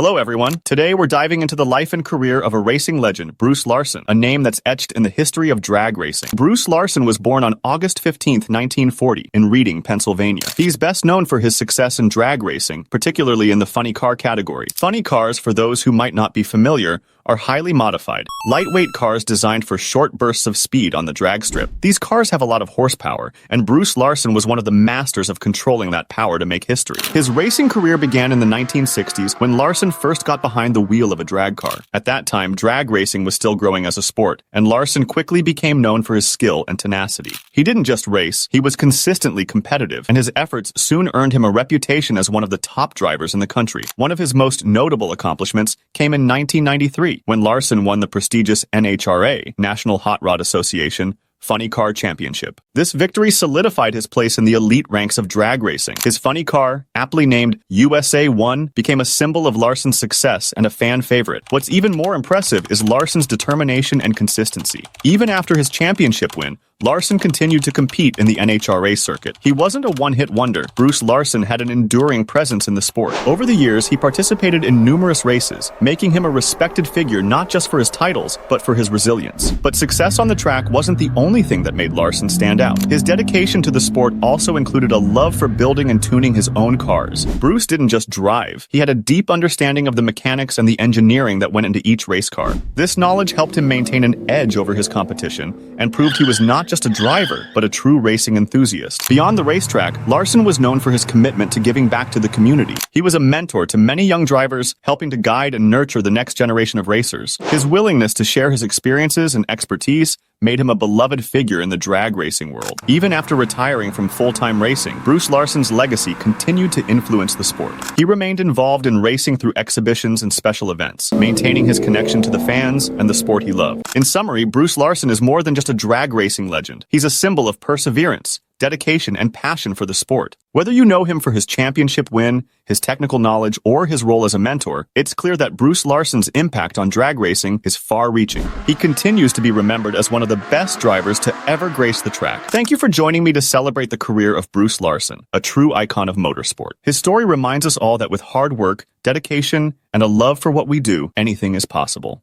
Hello everyone, today we're diving into the life and career of a racing legend, Bruce Larson, a name that's etched in the history of drag racing. Bruce Larson was born on August 15, 1940, in Reading, Pennsylvania. He's best known for his success in drag racing, particularly in the funny car category. Funny cars, for those who might not be familiar, are highly modified, lightweight cars designed for short bursts of speed on the drag strip. These cars have a lot of horsepower, and Bruce Larson was one of the masters of controlling that power to make history. His racing career began in the 1960s when Larson first got behind the wheel of a drag car. At that time, drag racing was still growing as a sport, and Larson quickly became known for his skill and tenacity. He didn't just race, he was consistently competitive, and his efforts soon earned him a reputation as one of the top drivers in the country. One of his most notable accomplishments came in 1993, when Larson won the prestigious NHRA, National Hot Rod Association, FunnyCar Championship. This victory solidified his place in the elite ranks of drag racing. His funny car, aptly named USA 1, became a symbol of Larson's success and a fan favorite. What's even more impressive is Larson's determination and consistency. Even after his championship win, Larson continued to compete in the NHRA circuit. He wasn't a one-hit wonder. Bruce Larson had an enduring presence in the sport. Over the years, he participated in numerous races, making him a respected figure not just for his titles, but for his resilience. But success on the track wasn't the only thing that made Larson stand out. His dedication to the sport also included a love for building and tuning his own cars. Bruce didn't just drive. He had a deep understanding of the mechanics and the engineering that went into each race car. This knowledge helped him maintain an edge over his competition and proved he was not just a driver, but a true racing enthusiast. Beyond the racetrack, Larson was known for his commitment to giving back to the community. He was a mentor to many young drivers, helping to guide and nurture the next generation of racers. His willingness to share his experiences and expertise made him a beloved figure in the drag racing world. Even after retiring from full-time racing, Bruce Larson's legacy continued to influence the sport. He remained involved in racing through exhibitions and special events, maintaining his connection to the fans and the sport he loved. In summary, Bruce Larson is more than just a drag racing legend. He's a symbol of perseverance, dedication, and passion for the sport. Whether you know him for his championship win, his technical knowledge, or his role as a mentor, it's clear that Bruce Larson's impact on drag racing is far-reaching. He continues to be remembered as one of the best drivers to ever grace the track. Thank you for joining me to celebrate the career of Bruce Larson, a true icon of motorsport. His story reminds us all that with hard work, dedication, and a love for what we do, anything is possible.